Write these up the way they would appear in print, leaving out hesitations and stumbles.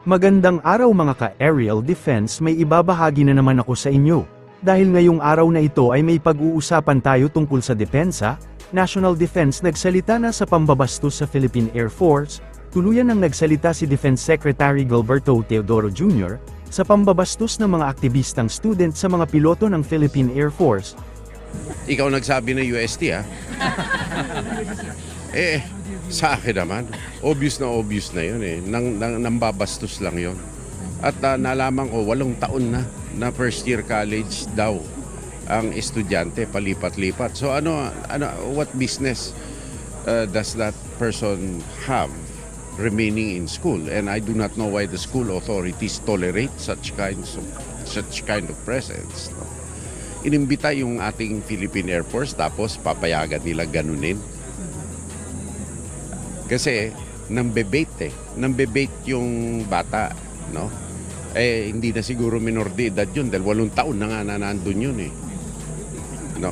Magandang araw mga ka-aerial defense, may ibabahagi na naman ako sa inyo. Dahil ngayong araw na ito ay may pag-uusapan tayo tungkol sa depensa, national defense. Nagsalita na sa pambabastos sa Philippine Air Force, tuluyan nang nagsalita si Defense Secretary Gilberto Teodoro Jr., sa pambabastos ng mga aktivistang student sa mga piloto ng Philippine Air Force. Ikaw nagsabi ng UST ha? Sa akin naman, obvious na yun eh. Nambabastos lang yun. At nalaman ko, 8 taon na first year college daw ang estudyante, palipat-lipat. So what business does that person have remaining in school? And I do not know why the school authorities tolerate such kind of presence. No? Inimbita yung ating Philippine Air Force tapos papayagan nila ganunin. Kasi nambebate yung bata, no? Hindi na siguro minor de edad yun dahil 8 taon na nga nandun yun eh. No?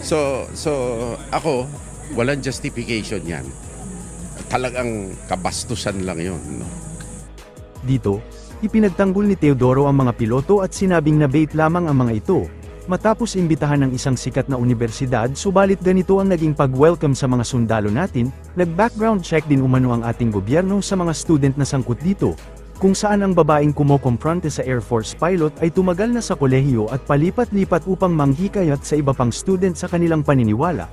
So ako, walang justification yan. Talagang kabastusan lang yun, no? Dito, ipinagtanggol ni Teodoro ang mga piloto at sinabing na bait lamang ang mga ito, matapos imbitahan ng isang sikat na universidad. Subalit ganito ang naging pag-welcome sa mga sundalo natin, nag-background check din umano ang ating gobyerno sa mga student na sangkot dito, kung saan ang babaeng kumokompronte sa Air Force pilot ay tumagal na sa kolehiyo at palipat-lipat upang manghikayat sa iba pang student sa kanilang paniniwala.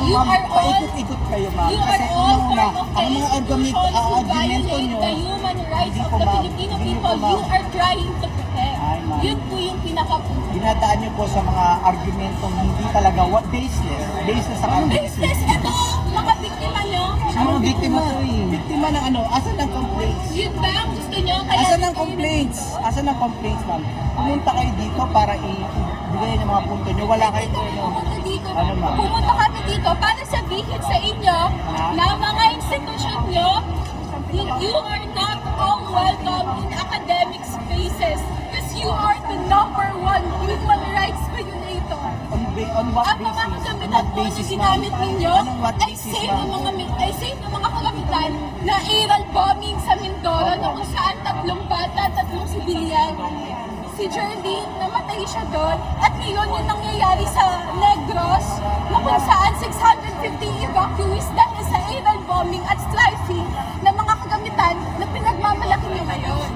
You are all, paikot-ikot kayo, ma'am. You are all part of the ang mga argumento nyo, the human rights of the Filipino people you are trying to protect. Yun po yung pinaka-punto. Dinadaan nyo po sa mga argumentong hindi talaga baseless. Baseless sa Business, ito, mga biktima nyo. Ano biktima to eh? Biktima ng ano? Asan ang complaints? Yun ba ang gusto nyo? Kaya Asan ang complaints? Asan ang complaints, ma'am? Pumunta kayo dito para ibigay ng mga punto nyo. Wala kayo pumunta dito. Ano, ma'am? Pumunta kami dito para sabihin sa inyo na mga institusyon nyo, you are not all welcome in academic spaces because you are the #1 human rights violator. On what Ang mga basis? kagamitan po na ginamit ninyo Anong what ay basis, same ma'am? ng mga kagamitan na aerial bombing sa Mindoro na kung saan 3 bata, 3 sibilyan. Si Jerlyn, namatay siya doon. At ngayon yung nangyayari sa Negros na kung saan 650 evacuees dahil sa aerial bombing at strafing ng mga kagamitan na pinagmamalaki niyo ngayon.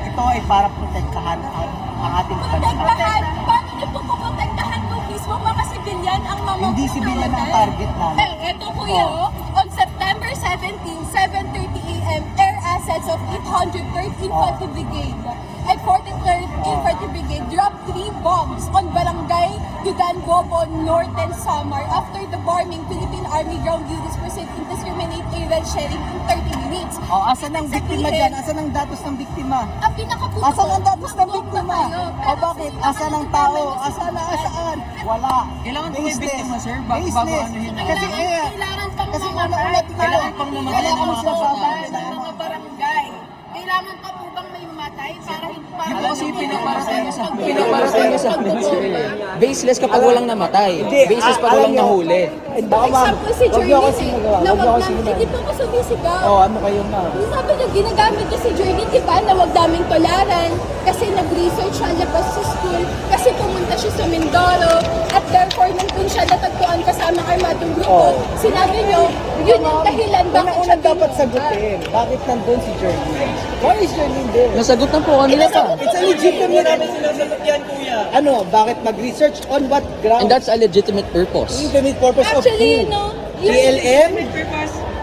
Ito ay para protektahan ang ating Protektahan? Paano niyo po puprotektahan kung mismo mga sibilyan ang mamamuhay? Hindi sibilyan ang target namin. Ito po yun. On September 17, 7:30 a.m., air assets of 803rd Infantry Brigade and 43rd Infantry Brigade dropped 3 bombs on Barangay Dugan Bobo, North and Samar. After the bombing, Philippine Army ground units proceed indiscriminate aerial sharing in 30 minutes. Asan ang biktima dyan? Asan ang datos ng biktima? Ang pinakaputo. Asan ang datos ng biktima? Bakit? Asan ang tao? Asaan? Wala. Kailangan po may biktima, sir, bago Baseless. ano yun. Kailangan pang ulat Kailangan pang mamatay ng mga kabataan. ng mga barangay. Kailangan pa po bang may mamatay para Yung po kasi pinaparating niya sa amin, sir. Baseless kapag walang namatay. Baseless pag walang nahuli. example si Jerlyn na wag namin, hindi po ko sumisigaw. Ano kayo na? Sabi niya, ginagamit niya si Jerlyn, di ba, na wag daming tolaran kasi nag-research siya labas sa school kasi pumunta siya sa Mindoro at therefore nung dun siya natagpuan kasama armadong grupo, sinabi niyo, yun yung dahilan bakit siya dapat sagutin. Bakit nandun si Jerlyn? Why is Jerlyn there? Nasagot na po kanila pa. It's a legitimate... Ano? Bakit mag-research on what ground? And that's a legitimate purpose. Legitimate purpose of Actually, who? no, PLM?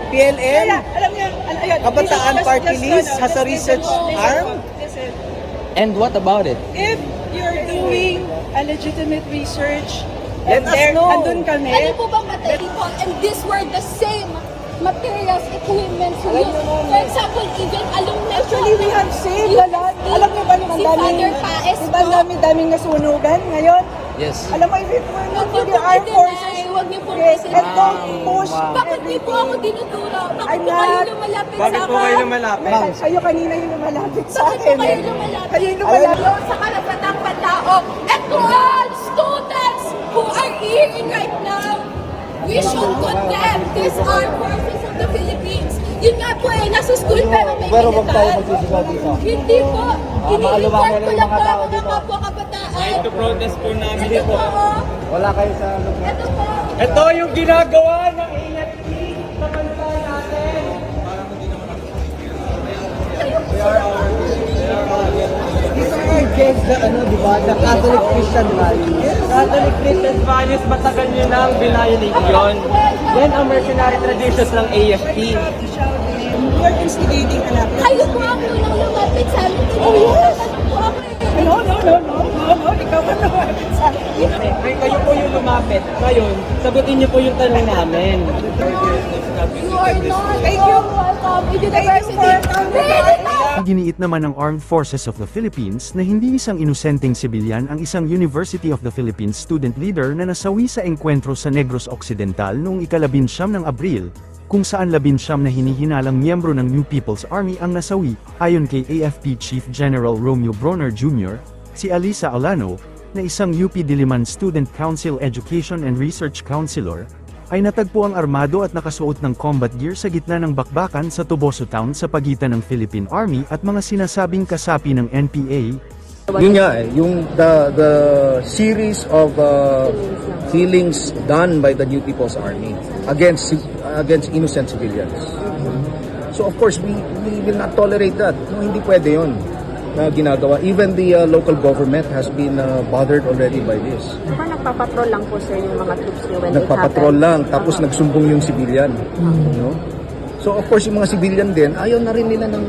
PLM? Alam niyo, Kabataan Party List has a research arm? And what about it? if you're doing a legitimate research, Let and us there, know. andun kami, ano po bang matay people and these were the same materials, equipments used. For example, even alumni actually we have saved a lot. Alam niyo ba naman si Father Paes diba daming nasunugan ngayon? Yes. Alam mo, if it were not Huwag for niyo the po armed forces, i-deny, huwag niyo po yes, kasi and don't push bakit niyo po ako dinuturo? Bakit I'm po kayo not- lumalapit sa akin? Ma'am, Kayo kanina yung lumalapit sa Bakit po akin. kayo lumalapit? Kayo yung lumalapit. Sa karapatang pantao and to all students who are hearing right now, we should condemn these armed forces of the Philippines. Yun nga po nasa school pero may militar. Hindi po. Ini-report ko lang po ang mga kapwa kabataan. Ito protest po namin Ito po. Wala kayo sa lugar. Ito po. Ito yung ginagawa ng AFP sa bansa natin. These are against the, di ba, the Catholic Christian values. Catholic Christian values, matagal nyo nang binayolate yun. Yan ang mercenary traditions ng AFP. You are instigating an act. Kayo po ang unang lumapit sa amin. Tinatanong po ako eh. No, ikaw ang lumapit sa akin. Kayo po yung lumapit. Ngayon, sagutin niyo po yung tanong namin. You are not welcome in university. Iginiit naman ng Armed Forces of the Philippines na hindi isang inosenteng sibilyan ang isang University of the Philippines student leader na nasawi sa engkwentro sa Negros Occidental noong ika-19 ng Abril, kung saan 19 na hinihinalang miyembro ng New People's Army ang nasawi, ayon kay AFP Chief General Romeo Bronner Jr., si Alisa Alano, na isang UP Diliman Student Council Education and Research Counselor, ay natagpo ang armado at nakasuot ng combat gear sa gitna ng bakbakan sa Toboso Town sa pagitan ng Philippine Army at mga sinasabing kasapi ng NPA. Yun nga yung the series of killings done by the New People's Army against innocent civilians. So of course we will not tolerate that. No, hindi pwede yun na ginagawa. Even the local government has been bothered already by this. Diba nagpapatrol lang po sir yung mga troops niyo when it Nagpapatrol happened? lang, tapos nagsumbong yung civilian. No? So of course yung mga civilian din, ayaw na rin nila ng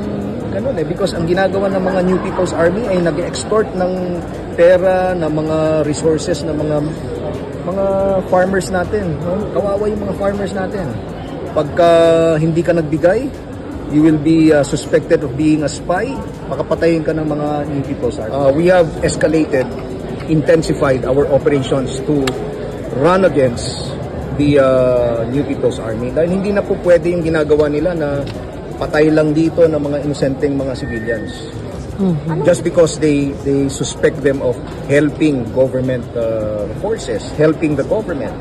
ganun because ang ginagawa ng mga New People's Army ay nag-extort ng pera, ng mga resources, ng mga farmers natin. No? Kawawa yung mga farmers natin. Pagka hindi ka nagbigay, you will be suspected of being a spy, makapatayin ka ng mga New People's Army. We have intensified our operations to run against the New People's Army dahil hindi na po pwede yung ginagawa nila na patay lang dito ng mga inosenteng mga civilians. Just because they suspect them of helping government forces, helping the government.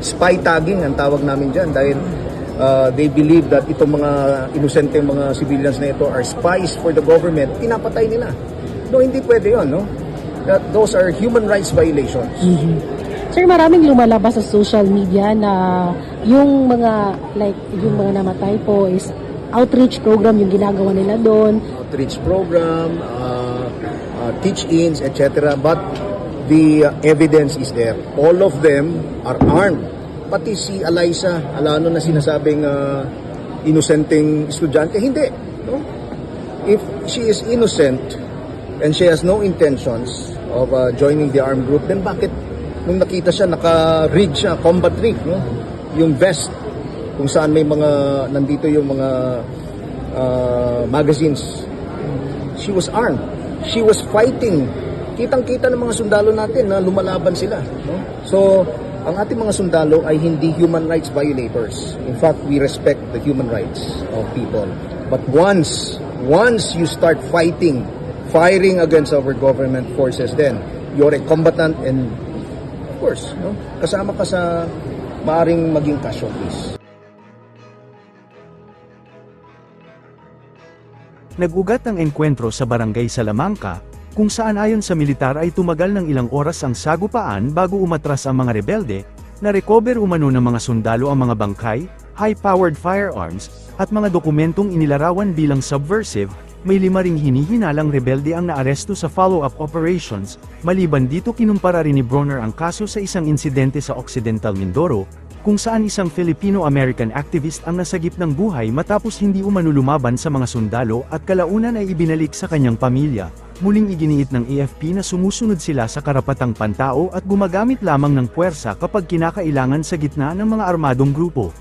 Spy tagging ang tawag namin dyan dahil they believe that itong mga inosenteng mga civilians na ito are spies for the government, pinapatay nila. No, hindi pwede yun, no? That those are human rights violations. Sir, maraming lumalabas sa social media na yung mga namatay po is outreach program yung ginagawa nila doon. Outreach program, teach-ins, etc. But the evidence is there. All of them are armed. Pati si Alisa Alano na sinasabing inosenteng estudyante, hindi. No? If she is innocent and she has no intentions of joining the armed group, then bakit nung nakita siya, naka-rig siya, combat rig, no? Yung vest, kung saan may mga, nandito yung mga magazines. She was armed. She was fighting. Kitang-kita ng mga sundalo natin na lumalaban sila. No? So, ang ating mga sundalo ay hindi human rights violators. In fact, we respect the human rights of people. But once you start fighting, firing against our government forces, then you're a combatant and of course, no? Kasama ka sa maaaring maging casualties. Nag-ugat ang engkwentro sa barangay Salamanca, kung saan ayon sa militar ay tumagal ng ilang oras ang sagupaan bago umatras ang mga rebelde, na-recover umano ng mga sundalo ang mga bangkay, high-powered firearms, at mga dokumentong inilarawan bilang subversive. May 5 ring hinihinalang rebelde ang naaresto sa follow-up operations. Maliban dito, kinumpara rin ni Bronner ang kaso sa isang insidente sa Occidental Mindoro, kung saan isang Filipino-American activist ang nasagip ng buhay matapos hindi umano lumaban sa mga sundalo at kalaunan ay ibinalik sa kanyang pamilya. Muling iginiit ng AFP na sumusunod sila sa karapatang pantao at gumagamit lamang ng puwersa kapag kinakailangan sa gitna ng mga armadong grupo.